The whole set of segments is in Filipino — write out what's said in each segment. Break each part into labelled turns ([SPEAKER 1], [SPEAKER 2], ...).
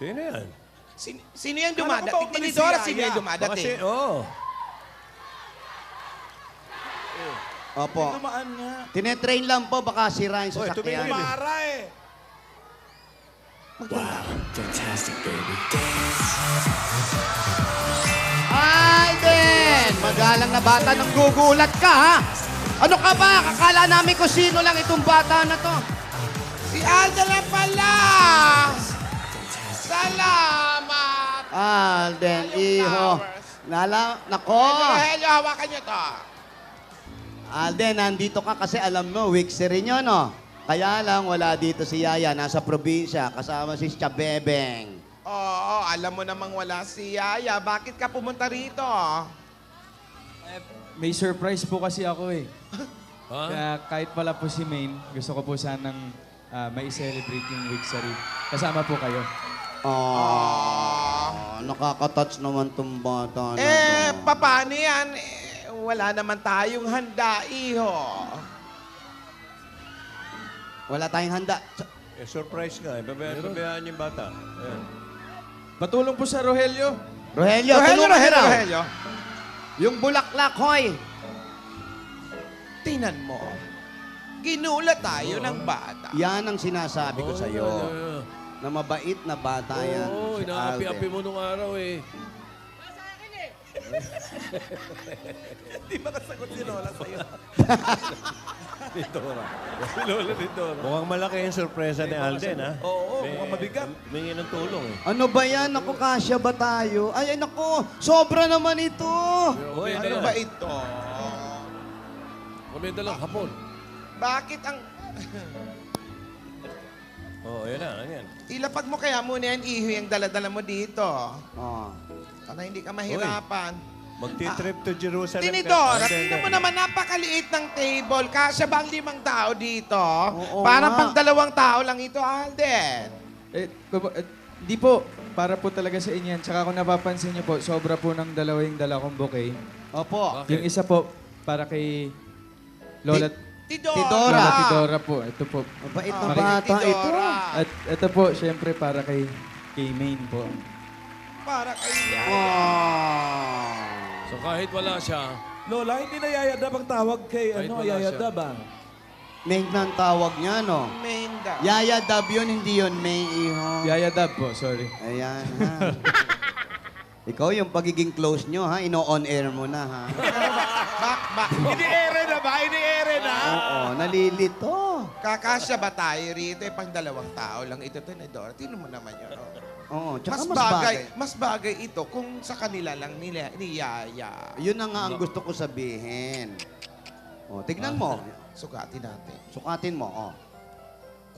[SPEAKER 1] Sino yan?
[SPEAKER 2] Sino yung
[SPEAKER 3] Kala ko ba
[SPEAKER 2] dumadating?
[SPEAKER 3] umalis
[SPEAKER 2] Tinidora,
[SPEAKER 3] si
[SPEAKER 2] sino
[SPEAKER 3] Yaya?
[SPEAKER 2] yung dumadating?
[SPEAKER 4] Opo.
[SPEAKER 3] Dumaan nga.
[SPEAKER 4] Tinetrain lang po, baka sirain sa
[SPEAKER 1] Oy,
[SPEAKER 4] sakyan.
[SPEAKER 1] tumigil.
[SPEAKER 3] Mara eh.
[SPEAKER 4] Alden! Magalang na bata, nang gugulat ka, ha? Ano ka ba? Kakala namin kung sino lang itong bata na to.
[SPEAKER 2] Si Alden na pala! Salamat!
[SPEAKER 4] Alden, iho. Nako.
[SPEAKER 2] Hello, hawakan niyo to.
[SPEAKER 4] Alden, nandito ka kasi alam mo, week rin yun, no? Kaya lang, wala dito si Yaya. Nasa probinsya, kasama si Chabebeng.
[SPEAKER 2] Oo, alam mo namang wala si Yaya. Bakit ka pumunta rito?
[SPEAKER 5] May surprise po kasi ako eh.
[SPEAKER 1] Ha?
[SPEAKER 5] Kaya kahit pala po si Maine, gusto ko po sanang may celebrate yung Wixary. Kasama po kayo.
[SPEAKER 4] Nakaka-touch naman tong bata na to.
[SPEAKER 2] Paano yan? Wala naman tayong handa, iho.
[SPEAKER 4] Wala tayong handa.
[SPEAKER 1] Surprise nga. Babayaan yung bata. Ayan.
[SPEAKER 5] Patulong po sa Rogelio.
[SPEAKER 4] Rogelio, tulungan ka raw.
[SPEAKER 2] Rogelio.
[SPEAKER 4] Yung bulaklak, hoy.
[SPEAKER 2] Tingnan mo. Ginula tayo ng bata.
[SPEAKER 4] Yan ang sinasabi ko sa'yo. Na mabait na bata yan.
[SPEAKER 1] Oo,
[SPEAKER 4] si
[SPEAKER 1] inaapi-api
[SPEAKER 4] Alden.
[SPEAKER 1] mo nung araw eh.
[SPEAKER 3] Di ba kasagot si Lola sa'yo?
[SPEAKER 1] Dora. Si Lola ni Dora. Mukhang malaki yung sorpresa ni Alden, ha?
[SPEAKER 3] Oo, mukhang mabigat.
[SPEAKER 1] Mingi ng tulong eh.
[SPEAKER 4] Ano ba yan? Naku, kasya ba tayo? Ay, naku, sobra naman ito.
[SPEAKER 1] Uy,
[SPEAKER 2] Ano ba ito?
[SPEAKER 1] Kami dalang hapon.
[SPEAKER 2] Bakit ang...
[SPEAKER 1] Ayan na, ayan.
[SPEAKER 2] Ilapag mo kaya muna yan, iho, yung daladala mo dito.
[SPEAKER 4] Oh.
[SPEAKER 2] Para hindi ka mahirapan.
[SPEAKER 1] Magti-trip to Jerusalem.
[SPEAKER 2] Tinidora,
[SPEAKER 1] Alden,
[SPEAKER 2] tingnan mo naman, napakaliit ng table. Kasya ba ang 5 tao dito?
[SPEAKER 4] Oo
[SPEAKER 2] Parang
[SPEAKER 4] nga.
[SPEAKER 2] pang 2 tao lang ito, Alden.
[SPEAKER 5] Di po, para po talaga sa inyo yan. Tsaka kung napapansin niyo po, sobra po ng dalawa yung dala kong bouquet.
[SPEAKER 4] Opo.
[SPEAKER 1] Bakit?
[SPEAKER 5] Yung isa po, para kay Lola
[SPEAKER 2] Tidora.
[SPEAKER 4] Tidora.
[SPEAKER 5] Tidora po. Ito po.
[SPEAKER 4] Mabait na
[SPEAKER 5] Maki-
[SPEAKER 4] bata ito.
[SPEAKER 2] Tidora.
[SPEAKER 5] At ito po, syempre para kay Maine po.
[SPEAKER 2] Para kay
[SPEAKER 4] Oh.
[SPEAKER 1] So kahit wala siya,
[SPEAKER 3] Lola, hindi na yayadab ang tawag kay
[SPEAKER 1] Kahit
[SPEAKER 3] ano,
[SPEAKER 1] wala siya.
[SPEAKER 3] yayadab ah.
[SPEAKER 4] Meng ang tawag niya, no?
[SPEAKER 2] Menda.
[SPEAKER 4] Yaya Dab yun, hindi yun, May Iho.
[SPEAKER 5] Yaya Dab po, sorry.
[SPEAKER 4] Ayan, ha. Ikaw, yung pagiging close nyo, ha? Ino-on air mo na, ha?
[SPEAKER 3] Ini-ere na ba? Ini-ere na?
[SPEAKER 4] Oo, nalilito.
[SPEAKER 2] Kakasya ba tayo rito? Pang 2 tao lang ito, Tinidora. Tingnan mo naman yun.
[SPEAKER 4] Oo, tsaka
[SPEAKER 2] Mas bagay ito kung sa kanila lang ni Yaya.
[SPEAKER 4] Yun na nga ang gusto ko sabihin. O, tignan mo.
[SPEAKER 2] Sukatin natin.
[SPEAKER 4] Sukatin mo, oh.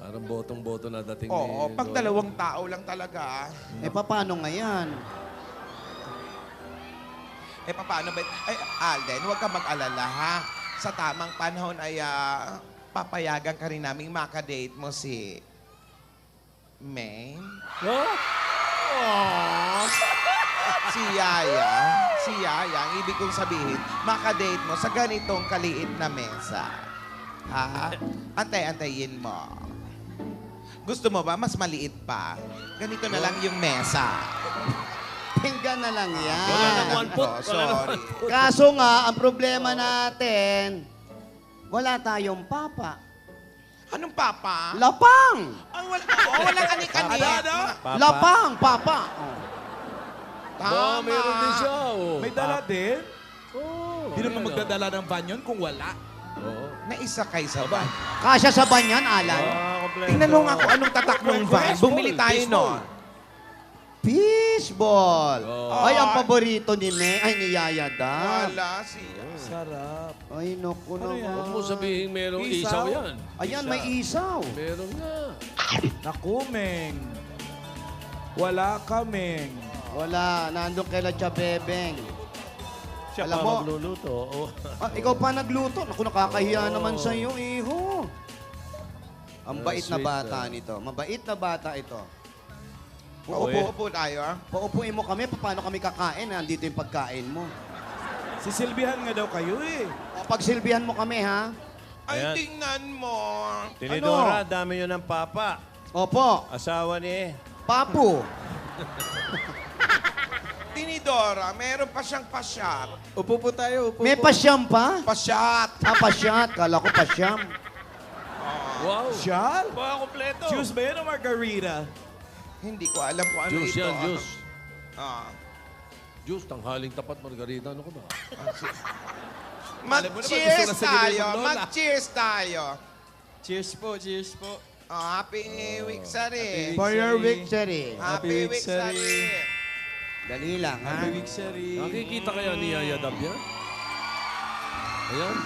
[SPEAKER 1] parang botong-boto na dating
[SPEAKER 2] Oo,
[SPEAKER 1] ni
[SPEAKER 2] pag
[SPEAKER 1] Lola.
[SPEAKER 2] 2 tao lang talaga.
[SPEAKER 4] Eh, paano nga yan?
[SPEAKER 2] Paano ba? Ay, Alden, huwag ka mag-alala, ha? Sa tamang panahon ay papayagan ka rin naming makadate mo si May. Si Yaya. Si Yaya, ang ibig kong sabihin, makadate mo sa ganitong kaliit na mesa. Ha? Antay-antayin mo. Gusto mo ba mas maliit pa? Ganito na lang yung mesa.
[SPEAKER 4] Tingnan na lang yan.
[SPEAKER 1] Wala nang one foot.
[SPEAKER 2] Oh,
[SPEAKER 1] Wala nang
[SPEAKER 2] sorry.
[SPEAKER 1] one foot.
[SPEAKER 4] Kaso nga, ang problema natin, wala tayong papa.
[SPEAKER 2] Anong papa?
[SPEAKER 4] Lapang!
[SPEAKER 2] Ay, walang anik-anik.
[SPEAKER 1] Papa.
[SPEAKER 4] Lapang, papa. Oh.
[SPEAKER 1] Ba, meron din siya. Oh.
[SPEAKER 3] May dala din?
[SPEAKER 1] Oh,
[SPEAKER 3] Hindi naman
[SPEAKER 1] ayan,
[SPEAKER 3] magdadala ng van yun kung wala.
[SPEAKER 1] Oo.
[SPEAKER 2] Naisa kay sa van.
[SPEAKER 4] Kasya sa banyan, Alan.
[SPEAKER 1] Kompleto.
[SPEAKER 2] Tingnan mo nga kung anong tatak ng van. Bumili tayo nun.
[SPEAKER 4] Fishball.
[SPEAKER 1] Oh.
[SPEAKER 4] Ay, ang paborito ni ni Yaya Dab.
[SPEAKER 2] Wala siya.
[SPEAKER 3] Sarap.
[SPEAKER 4] Ay, naku,
[SPEAKER 3] Ano yan?
[SPEAKER 1] Huwag mo sabihin merong isaw
[SPEAKER 3] Isaw?
[SPEAKER 1] yan.
[SPEAKER 4] Ayan, may isaw.
[SPEAKER 1] Meron nga.
[SPEAKER 3] Naku, Meng. Wala ka, Meng.
[SPEAKER 4] Wala, nandun kay La Chabebeng.
[SPEAKER 1] Siya
[SPEAKER 4] Alam
[SPEAKER 1] pa
[SPEAKER 4] mo-
[SPEAKER 1] magluluto. Oh.
[SPEAKER 4] Ikaw pa nagluto. Naku, nakakahiya naman sa iyo, iho. Ang bait na
[SPEAKER 1] Sweet,
[SPEAKER 4] bata nito. Mabait na bata ito.
[SPEAKER 2] Paupo-upo tayo, ah.
[SPEAKER 4] Paupuin mo kami, paano kami kakain? Nandito yung pagkain mo.
[SPEAKER 3] Sisilbihan nga daw kayo eh.
[SPEAKER 4] O, pagsilbihan mo kami, ha?
[SPEAKER 2] Ay,
[SPEAKER 1] Ayan.
[SPEAKER 2] tingnan mo.
[SPEAKER 1] Tinidora, dami yun ng papa.
[SPEAKER 4] Opo,
[SPEAKER 1] Asawa ni...
[SPEAKER 4] Papu.
[SPEAKER 2] Tinidora, meron pa siyang pasyat.
[SPEAKER 5] Upo po tayo, upo
[SPEAKER 4] May
[SPEAKER 5] po.
[SPEAKER 4] pasyam pa?
[SPEAKER 2] Pasyat.
[SPEAKER 4] Pasyat. Kala ko pasyam.
[SPEAKER 1] Wow.
[SPEAKER 3] Shal?
[SPEAKER 1] Baka kompleto.
[SPEAKER 3] Juice ba yan o margarita?
[SPEAKER 2] Hindi ko alam kung ano
[SPEAKER 6] Juice
[SPEAKER 2] ito.
[SPEAKER 6] yan, juice.
[SPEAKER 2] Ah.
[SPEAKER 6] Juice, tanghaling tapat, margarita. Ano ko ba?
[SPEAKER 3] Alam mo naman, gusto
[SPEAKER 2] Mag-cheers
[SPEAKER 3] na sabihin
[SPEAKER 2] tayo.
[SPEAKER 3] ng lola.
[SPEAKER 2] Mag-cheers tayo.
[SPEAKER 5] Cheers po, cheers po.
[SPEAKER 2] Oh, happy Wixari.
[SPEAKER 4] For your
[SPEAKER 5] Victory.
[SPEAKER 4] victory.
[SPEAKER 2] Happy
[SPEAKER 5] Happy Wixari.
[SPEAKER 2] Wixari.
[SPEAKER 4] Dali lang, ha?
[SPEAKER 5] Happy Wixari.
[SPEAKER 6] Nakikita kaya ni Yaya Dab yan? Ayan.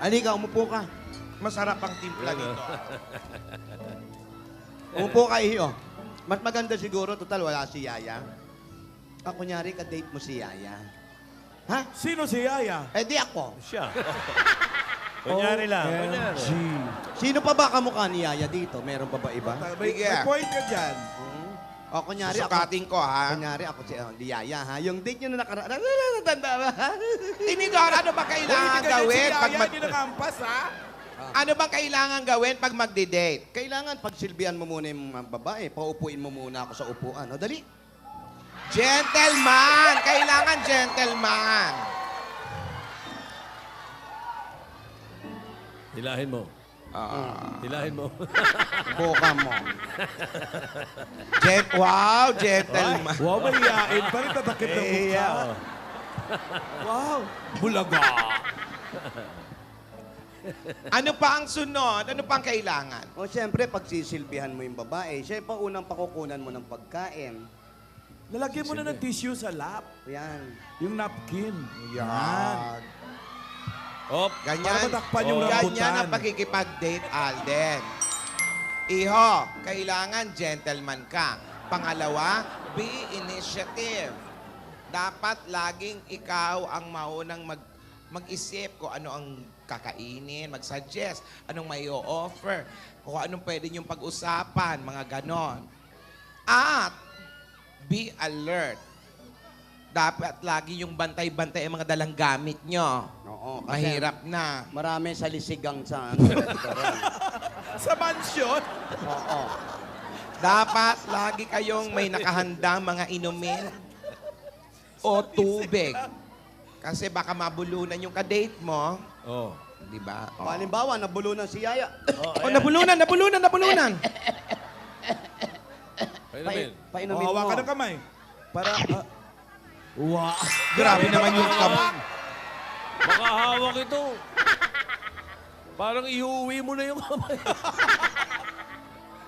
[SPEAKER 4] Halika, umupo ka.
[SPEAKER 2] Masarap ang timpla nito.
[SPEAKER 4] Umupo ka, Iyo. Mas maganda siguro, total, wala si Yaya. Kunyari, ka-date mo si Yaya. Ha?
[SPEAKER 3] Sino si Yaya?
[SPEAKER 4] Eh, di ako.
[SPEAKER 1] Siya. Kunyari lang. Kunyari.
[SPEAKER 3] OMG.
[SPEAKER 4] Sino pa ba kamukha ni Yaya dito? Meron pa ba iba?
[SPEAKER 3] May,
[SPEAKER 2] Sige.
[SPEAKER 3] may point ka dyan.
[SPEAKER 4] O, kunyari ako.
[SPEAKER 2] Susukatin ko, ha?
[SPEAKER 4] Kunyari ako si Yaya, ha? Yung date nyo na nakaraan. Natanda ba?
[SPEAKER 2] Tinidora, ano ba kailangan gawin pag mag...
[SPEAKER 3] Hindi nakampas, ha?
[SPEAKER 2] Ano bang kailangan gawin pag magdi-date?
[SPEAKER 4] Kailangan pagsilbihan mo muna yung mga babae. Paupuin mo muna ako sa upuan. O, dali.
[SPEAKER 2] Gentleman! Kailangan gentleman.
[SPEAKER 6] Hilahin mo. Hilahin mo.
[SPEAKER 4] Boka mo.
[SPEAKER 2] Wow, gentleman.
[SPEAKER 3] Wow, mahihain pa rin tatakip ng mukha. Wow. Bulaga.
[SPEAKER 2] Ano pa ang sunod? Ano pa ang kailangan?
[SPEAKER 4] O, siyempre, pagsisilbihan mo yung babae, siya pa unang pakukunan mo ng pagkain.
[SPEAKER 3] Lalagyan mo na ng tissue sa lap.
[SPEAKER 4] Yan.
[SPEAKER 3] Yung napkin. Yan.
[SPEAKER 6] Op.
[SPEAKER 3] Para
[SPEAKER 2] Ganyan.
[SPEAKER 3] matakpan yung rambutan.
[SPEAKER 2] Ganyan ang pakikipag-date, Alden. Iho, kailangan gentleman ka. Pangalawa, be initiative. Dapat laging ikaw ang maunang mag-isip kung ano ang kakainin, mag-suggest, anong may offer kung anong pwede niyong pag-usapan, mga ganon. At, be alert. Dapat lagi yung bantay-bantay ang mga dalang gamit nyo.
[SPEAKER 4] Oo. Kasi
[SPEAKER 2] Mahirap na.
[SPEAKER 4] marami sa lisigang sa...
[SPEAKER 3] Sa mansyon.
[SPEAKER 4] Oo.
[SPEAKER 2] Dapat lagi kayong may nakahandang mga inumin o tubig. Kasi baka mabulunan yung kadate mo.
[SPEAKER 6] Oh.
[SPEAKER 2] Di ba?
[SPEAKER 4] Halimbawa, nabulunan si Yaya.
[SPEAKER 2] Oh, nabulunan!
[SPEAKER 6] Painumin.
[SPEAKER 4] Painumin
[SPEAKER 3] O,
[SPEAKER 4] mo.
[SPEAKER 3] hawakan ng kamay. Para, wow.
[SPEAKER 2] Grabe naman yung kamay.
[SPEAKER 6] Baka hawak ito. Parang iuwi mo na yung kamay.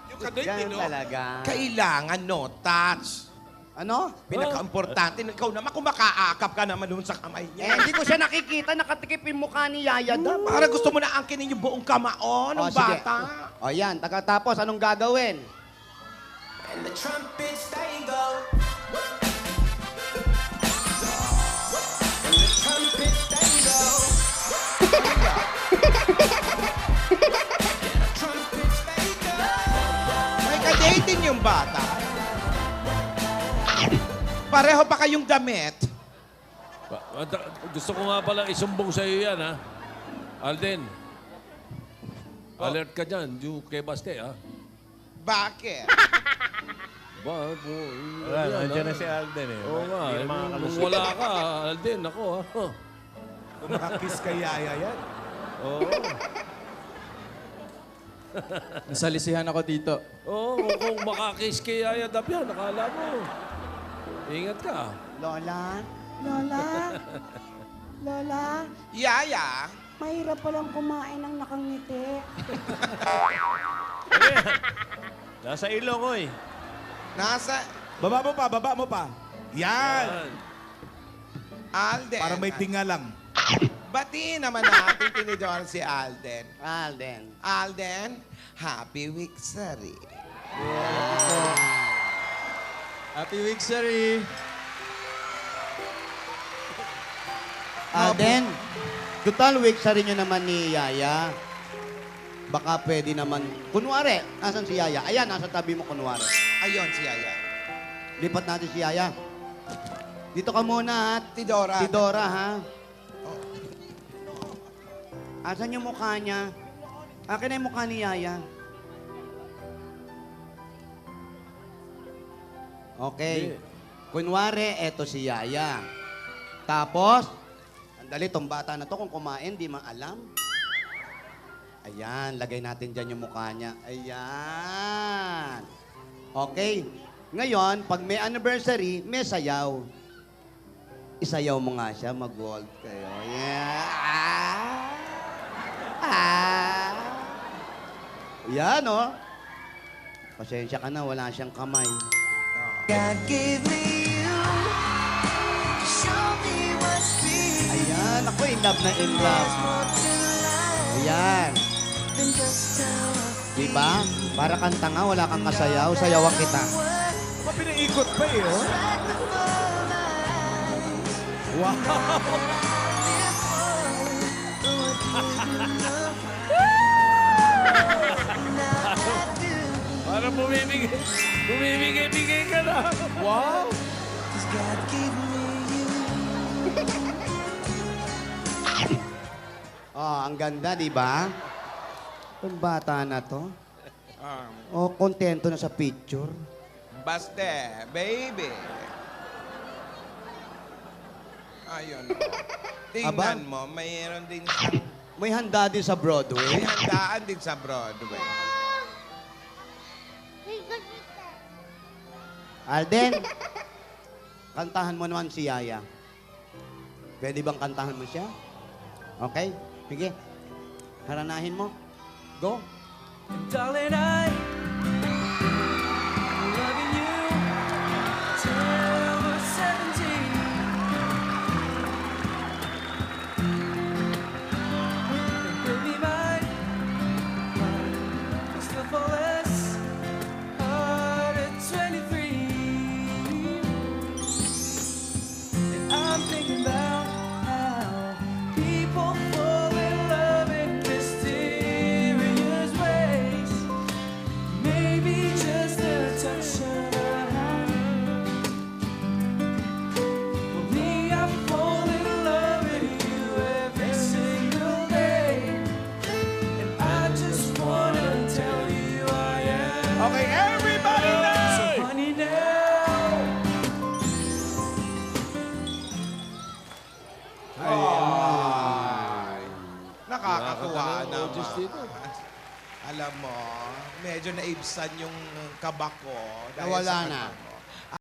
[SPEAKER 3] Yung kadate,
[SPEAKER 4] Ganyan
[SPEAKER 3] no?
[SPEAKER 4] talaga.
[SPEAKER 2] Kailangan no touch.
[SPEAKER 4] Ano?
[SPEAKER 2] Pinaka-importante, ikaw naman kung makaakap ka naman doon sa kamay niya.
[SPEAKER 4] Hindi ko siya nakikita. Nakatikip yung mukha ni Yaya Dab.
[SPEAKER 2] Para gusto mo na angkinin yung buong kamao ng
[SPEAKER 4] sige.
[SPEAKER 2] bata.
[SPEAKER 4] O yan, tapos anong gagawin?
[SPEAKER 2] May ka-dating yung bata. Pareho pa kayong damit.
[SPEAKER 6] Gusto ko nga pala isumbong sa iyo yan, ha? Alden. Alert ka dyan, you kay Baste, ha?
[SPEAKER 2] Bakit?
[SPEAKER 6] Ba, po.
[SPEAKER 1] Wala, nandiyan na si Alden eh.
[SPEAKER 6] Oo nga.
[SPEAKER 1] Hindi na
[SPEAKER 6] Nung
[SPEAKER 1] makakalusot.
[SPEAKER 6] wala ka, Alden, ako, ha?
[SPEAKER 3] Kung makakiss kay Yaya yan.
[SPEAKER 6] Oo.
[SPEAKER 5] Nasalisihan ako dito.
[SPEAKER 6] Oo, kung makakiss kay Yaya Dab yan, nakala mo. Ingat ka.
[SPEAKER 7] Lola? Lola? Lola?
[SPEAKER 2] Yaya,
[SPEAKER 7] Mahirap palang kumain ng nakangiti.
[SPEAKER 1] Nasa ilong, oy.
[SPEAKER 2] nasa
[SPEAKER 3] Baba mo pa. Yan.
[SPEAKER 2] Alden.
[SPEAKER 3] Parang may tinga lang.
[SPEAKER 2] Batiin naman natin tinidor si Alden.
[SPEAKER 4] Alden.
[SPEAKER 2] Alden, happy Wixari.
[SPEAKER 5] Happy Wixari.
[SPEAKER 4] Alden, total week sa rin nyo naman ni Yaya. Baka pwede naman, kunwari, nasan si Yaya? Ayan, nasa tabi mo kunwari.
[SPEAKER 2] Ayun si Yaya.
[SPEAKER 4] Lipat natin si Yaya. Dito ka muna, ha?
[SPEAKER 2] Tidora.
[SPEAKER 4] Tidora, ha? Asan yung mukha niya? Akin na yung mukha ni Yaya. Okay. Kunwari, eto si Yaya. Tapos, andali, tong bata na to, kung kumain, di maalam. Ayan, lagay natin dyan yung mukha niya. Ayan. Okay. Ngayon, pag may anniversary, may sayaw. Isayaw mo nga siya, mag-gold kayo. Yeah. Yan, oh. Pasensya ka na, wala siyang kamay. Ayan, ako in love na in love. Ayan. Diba? Para kang tanga, wala kang kasayaw, sayawan kita.
[SPEAKER 3] Pinaikot pa eh, oh.
[SPEAKER 6] Parang bumibigay ka na.
[SPEAKER 3] Wow!
[SPEAKER 4] Oh, ang ganda, di ba? Itong bata na to. Oh, kontento na sa picture.
[SPEAKER 2] Baste, baby. Ayun. Tingnan mo, mayroon din siyang
[SPEAKER 4] May handa din sa Broadway.
[SPEAKER 2] may handaan din sa Broadway.
[SPEAKER 4] Alden, kantahan mo naman si Yaya. Pwede bang kantahan mo siya? Okay? Sige. Haranahin mo. Go.
[SPEAKER 5] Darling, I'm loving you till we're 17. And baby, my heart is still for less hard at 23. And I'm thinking about how people fall in love in mysterious ways. Maybe just a touch of a hand. For me, I fall in love with you every single day. And I just wanna tell you I am.
[SPEAKER 2] Okay, everybody now!
[SPEAKER 5] So honey now.
[SPEAKER 2] Nakakatuwa
[SPEAKER 6] Wala ka na,
[SPEAKER 2] naman.
[SPEAKER 6] Diyos dito.
[SPEAKER 2] Alam mo, medyo naibsan yung kabak ko. dahil
[SPEAKER 4] Nawala
[SPEAKER 2] sa
[SPEAKER 4] na.
[SPEAKER 2] kanta mo.